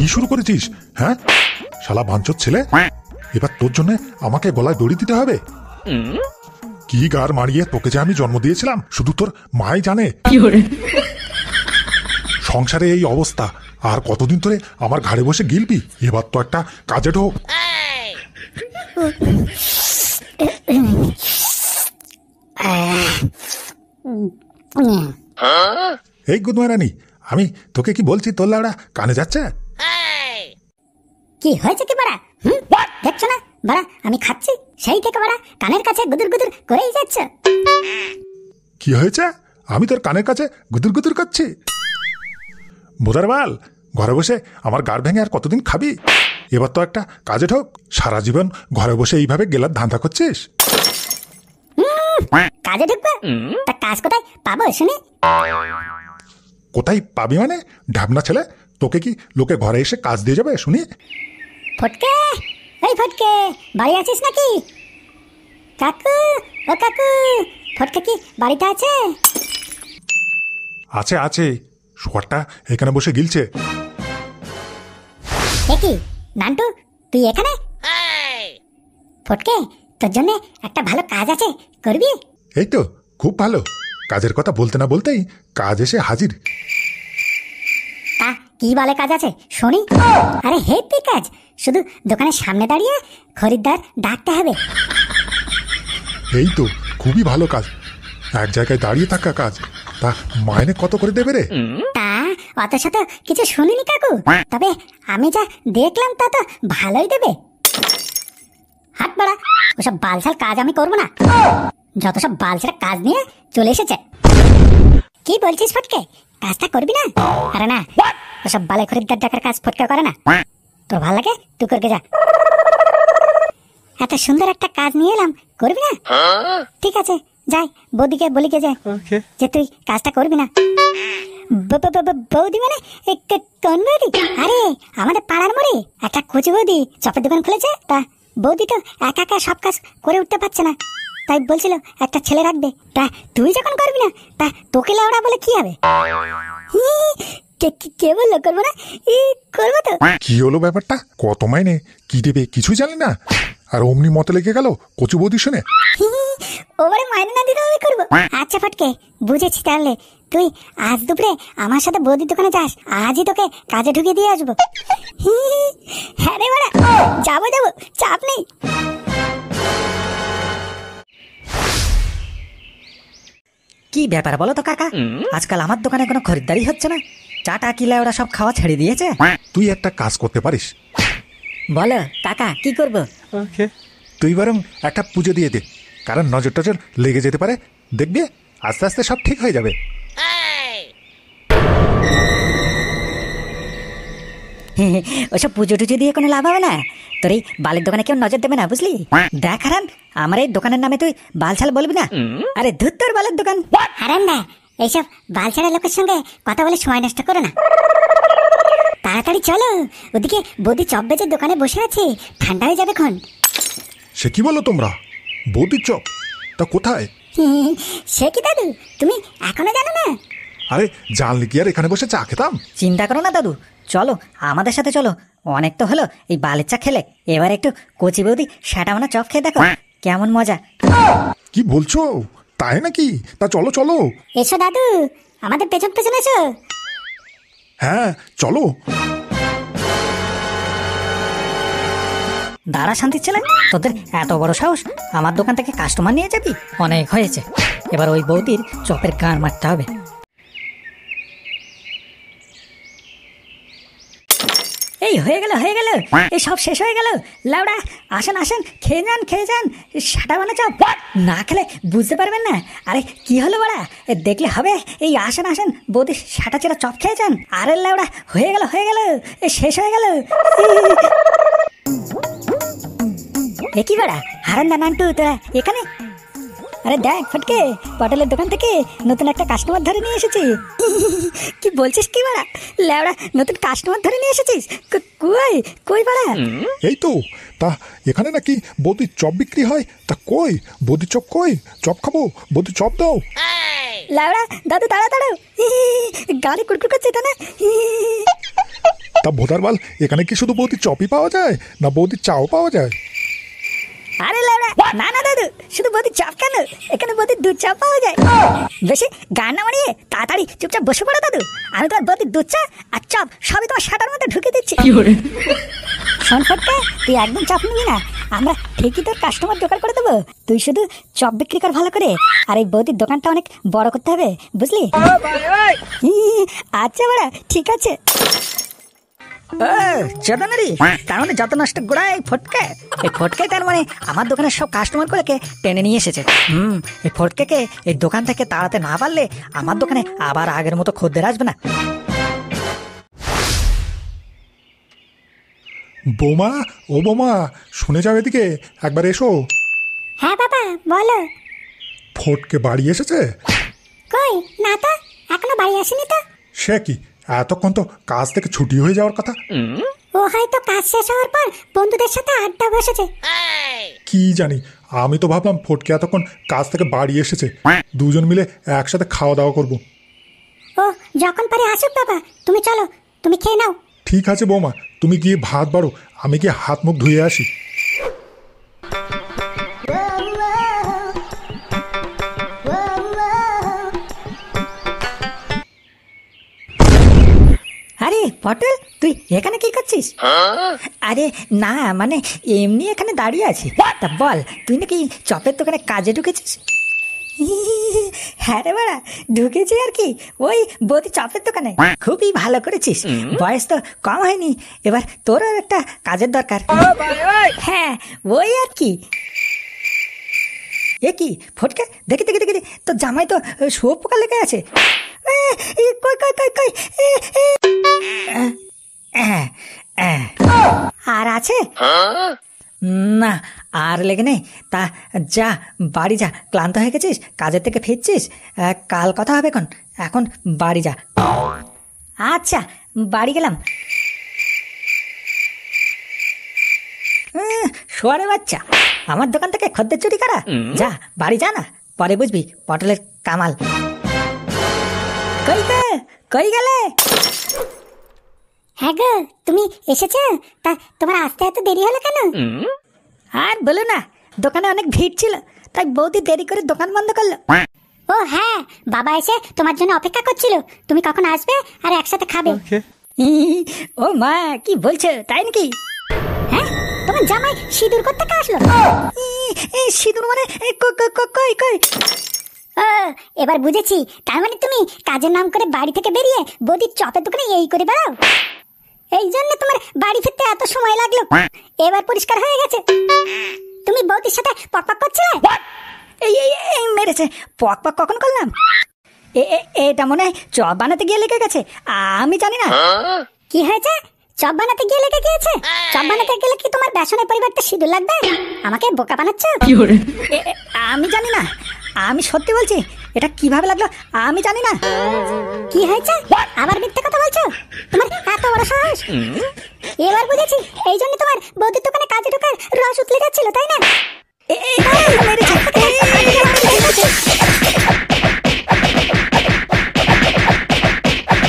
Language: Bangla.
কি শুরু করেছিস? হ্যাঁ শালা বাঞ্চোত ছেলে, এবার তোর জন্য আমাকে গলায় দড়ি দিতে হবে? কি গার মারিয়ে তোকে যে আমি জন্ম দিয়েছিলাম শুধু তোর মাই জানে। সংসারে এই অবস্থা, আর কতদিন ধরে আমার ঘাড়ে বসে গিলবি? এবার তো একটা কাজে ঢোক। এই গুদমারানি, আমি তোকে কি বলছি তোর লাউড়া কানে যাচ্ছে? কি হয়েছে কি বাড়া? দেখছো না বাড়া আমি খাচ্ছি, সেই থেকে বাড়া কানের কাছে গুদুর গুদুর করেই যাচ্ছে। কি হয়েছে? আমি তোর কানের কাছে গুদুর গুদুর করছি? বোধার বাল, ঘরে বসে আমার গাড় ভেঙে আর কতদিন খাবি? এবার তো একটা কাজে ঢোক। সারা জীবন ঘরে বসে এইভাবে গেলার ধান্দা করছিস। কাজে ঢুকবে? তা কাজ কোথায় পাবো শুনি? কোথায় পাবি মানে? ঢাবনা ছেলে, তোকে কি লোকে ঘরে এসে কাজ দিয়ে যাবে শুনি? ফটকে, এই ফটকে, বাড়ি আছিস নাকি? কাকু, ও কাকু, ফটকে কি বাড়িতে আছে? আছে আছে, শোয়ারটা এখানে বসে গিলছে। কি নান্টু, তুই এখানে? ফটকে, তোর জন্য একটা ভালো কাজ আছে, করবি? এই তো খুব ভালো। কাজের কথা বলতে না বলতেই কাজ এসে হাজির। তা কি বলে কাজ আছে শুনি? আরে হেপি কাজ, শুধু দোকানের সামনে দাঁড়িয়ে খরিদ্দার ডাকতে হবে। এই তো খুবই ভালো কাজ, এক জায়গায় দাঁড়িয়ে থাকা কাজ। তা মাইনে কত করে দেবে রে? তা অত শত কিছু শুনিনি কাকু, তবে আমি যা দেখলাম তা তো ভালোই দেবে। হাত বাড়া, ওসব বালছাল কাজ আমি করবো না। যত সব বালছাল কাজ নিয়ে চলে এসেছে। কি বলছিস ফটকে, কাজটা করবি না? আরে না, ওসব বালে খরিদ্দার ডাকার কাজ ফটকে করে না। তোর ভালো লাগে তুই করকে যা। এত সুন্দর একটা কাজ নিয়ে এলাম, করবি না? ঠিক আছে যাই, বৌদিকে বলিকে যাই যে তুই কাজটা করবি না। বৌদি মানে কোন বৌদি? আরে আমাদের পাড়ার মোড়ে একটা কচি বৌদি চপের দোকান খুলেছে। তা বৌদি তো একা একা সব কাজ করে উঠতে পারছে না, তাই বলছিল একটা ছেলে রাখবে। তা তুই যখন করবি না, তা তোকে লাউড়া বলে কি হবে? কে বললো করবো না? করবো তো। কি হলো ব্যাপারটা? কত মাইনে, কি দেবে কিছুই জানি না, আর অমনি মতে লেগে গেল কচু বৌদি শুনে। ওবারে মাইনে না দিতে আমি করবো। আচ্ছা ফটকে, বুঝেছি, তাহলে তুই আজ দুপুরে আমার সাথে বৌদির দোকানে যাস, আজই তোকে কাজে ঢুকিয়ে দিয়ে আসবো। হ্যাঁ রে বাড়া, যাবো যাবো, চাপ নেই। কি ব্যাপার বলো তো কাকা, আজকাল আমার দোকানে কোনো খরিদ্দারি হচ্ছে না। চাটা কিলা ওরা সব খাওয়া ছেড়ে দিয়েছে। তুই একটা কাজ করতে পারিস। বলো কাকা, কি করব? তুই বরং একটা পুজো দিয়ে দে, কারণ নজর টজর লেগে যেতে পারে। দেখবি আস্তে আস্তে সব ঠিক হয়ে যাবে। ওসব পুজো টুজো দিয়ে কোনো লাভ হবে না। তোর এই বালের দোকানে কেউ নজর দেবে না, বুঝলি? দেখ হারান, আমার এই দোকানের নামে তুই বালছাল বলবি না। আরে ধুর তোর বালের দোকান। হারান না, এইসব বালছাড়া লোকের সঙ্গে কথা বলে সময় নষ্ট করো না। তাড়াতাড়ি চলো, ওদিকে বৌদি চপ বেচে দোকানে বসে আছে, ঠান্ডা হয়ে যাবে খন। সে কি বলো তোমরা? বৌদির চপ? তা কোথায়? সে কি দাদু, তুমি এখনো জানো না? আরে জানলি কি আর এখানে বসে চা খেতাম? চিন্তা করো না দাদু, চলো আমাদের সাথে চলো। অনেক তো হলো এই বালের চা খেলে, এবার একটু কচি বৌদি সেটা মানে চপ খেয়ে দেখো কেমন মজা। কি বলছো? তাই নাকি? তা চলো চলো। এসো দাদু, আমাদের পেছন পেছন এসো। হ্যাঁ চলো। দাঁড়া শান্তির ছেলে, তোদের এত বড় সাহস, আমার দোকান থেকে কাস্টমার নিয়ে যাবি? অনেক হয়েছে, এবার ওই বৌদির চপের গান মারতে হবে। এই হয়ে গেল হয়ে গেল, এই সব শেষ হয়ে গেল। লাউডা আসেন আসেন, খেয়ে যান খেয়ে যান, সাটা বানা চপ। না খেলে বুঝতে পারবেন না। আরে কি হলো বাড়া, দেখলে হবে। এই আসেন আসেন, বৌদি সাটা চেরা চপ খেয়ে যান। আরে লাউডা হয়ে গেল শেষ হয়ে গেল। এ কি বাড়া, হারান না নান্টু তোরা এখানে? আরে দেখ ফটকে, পটলের দোকান থেকে নতুন একটা কাস্টমার ধরে নিয়ে এসেছি। কি বলছিস কি বাড়া, লেওড়া নতুন কাস্টমার ধরে নিয়ে এসেছিস? কই কই বাড়া? এই তো, তা এখানে নাকি বৌদির চপ বিক্রি হয়। তা কই বৌদির চপ, কই চপ খাবো, বৌদির চপ দাও। লেওড়া দাদু দাঁড়া দাঁড়াও, গাড়ি কুড়কুড় করছে এটা না। তা ভোদারবাল, এখানে কি শুধু বৌদি চপই পাওয়া যায় না বৌদি চাও পাওয়া যায়? আরে লাউড়া, না না দাদু, শুধু বৌদির চাপ কেন, এখানে বৌদির দুধ চাপ পাওয়া যায়। বেশি গান না মারিয়ে তাড়াতাড়ি চুপচাপ বসে পড়ো দাদু, আমি তোমার বৌদির দুধ চা আর চাপ সবই তোমার শাটার মধ্যে ঢুকে দিচ্ছি। শোন ফটকা, তুই একদম চাপ নিবি না, আমরা ঠিকই তোর কাস্টমার জোগাড় করে দেবো। তুই শুধু চপ বিক্রি কর ভালো করে, আর এই বৌদির দোকানটা অনেক বড় করতে হবে, বুঝলি? আচ্ছা বড়া, ঠিক আছে। চেতনারি, তার মানে যত নষ্ট গোড়া এই ফটকে, এই ফটকে তার মানে আমার দোকানের সব কাস্টমার গুলোকে টেনে নিয়ে এসেছে। এই ফটকে এই দোকান থেকে তাড়াতে না পারলে আমার দোকানে আবার আগের মতো খদ্দের আসবে না। বৌমা, ও বৌমা, শুনে যাও এদিকে, একবার এসো। হ্যাঁ বাবা, বলো। ফটকে বাড়ি এসেছে? কই না তো, এখনো বাড়ি আসেনি তো। সে কি, এতক্ষণ তো কাজ থেকে ছুটি হয়ে যাওয়ার কথা। ও হয়তো কাজ শেষ হওয়ার পর বন্ধুদের সাথে আড্ডা বসেছে। কি জানি, আমি তো ভাবলাম ফটকে এতক্ষণ কাজ থেকে বাড়ি এসেছে, দুজন মিলে একসাথে খাওয়া দাওয়া করব। ও যখন পারে আসুক বাবা, তুমি চলো, তুমি খেয়ে নাও। ঠিক আছে বৌমা, তুমি গিয়ে ভাত বাড়ো, আমি গিয়ে হাত মুখ ধুয়ে আসি। আরে পটল, তুই এখানে কি করছিস? আরে না, মানে এমনি এখানে দাঁড়িয়ে আছি। তা বল, তুই নাকি চপের দোকানে কাজে ঢুকেছিস? হ্যাঁ রে বাড়া, ঢুকেছি আর কি, ওই বৌদি চপের দোকানে। খুবই ভালো করেছিস, বয়স তো কম হয়নি, এবার তোরও একটা কাজের দরকার। হ্যাঁ ওই আর কি। এ কি ফটকে, দেখি দেখি দেখি, তোর জামাই তো শুয়োর পোকা লেগে আছে। কই কই কই কই, আর আছে না? আর লেগে নেই। তা যা বাড়ি যা, ক্লান্ত হয়ে গেছিস, কাজের থেকে ফিরছিস, কাল কথা হবে, এখন বাড়ি যা। আচ্ছা, বাড়ি গেলাম। শোয়ারে বাচ্চা, আমার দোকান থেকে খদ্দের চুরি করা? যা বাড়ি যা না, পরে বুঝবি পটলের কামাল। কই গেলে? হ্যাঁ গো, তুমি এসেছো? তা তোমার আসতে এত দেরি হলো কেন? আর বলো না, দোকানে অনেক ভিড় ছিল, তাই বৌদি দেরি করে দোকান বন্ধ করলো। ও হ্যাঁ, বাবা এসে তোমার জন্য অপেক্ষা করছিল, তুমি কখন আসবে আর একসাথে খাবে। ও মা, কি বলছো, তাই নাকি? হ্যাঁ, তোমার জামাই সিঁদুর করতে আসলো? সিঁদুর মানে কই কই? ও এবার বুঝেছি, তার মানে তুমি কাজের নাম করে বাড়ি থেকে বেরিয়ে বৌদির চপের দোকানে এই করে বেড়াও, এই জন্য তোমার বাড়ি ফিরতে এত সময় লাগলো। এবার পরিষ্কার হয়ে গেছে, তুমি বৌদির সাথে পকপক করছিলে। এই মেরেছে, পক কখন করলাম? এটা মনে হয় চপ বানাতে গিয়ে লেগে গেছে, আমি জানি না। কি হয়েছে? চপ বানাতে গিয়ে লেগে গিয়েছে? চপ বানাতে গেলে কি তোমার বেসনের পরিবর্তে সিঁদুর লাগবে? আমাকে বোকা বানাচ্ছ? আমি জানি না, আমি সত্যি বলছি, এটা কিভাবে লাগলো আমি জানি না। কি হয়েছে? আবার মিথ্যে কথা বলছো? তোমার এত বড় সাহস! এবার বুঝেছি, এই জন্য তোমার বৌদির দোকানে কাজে ঢোকার রস উতলে যাচ্ছিল, তাই না?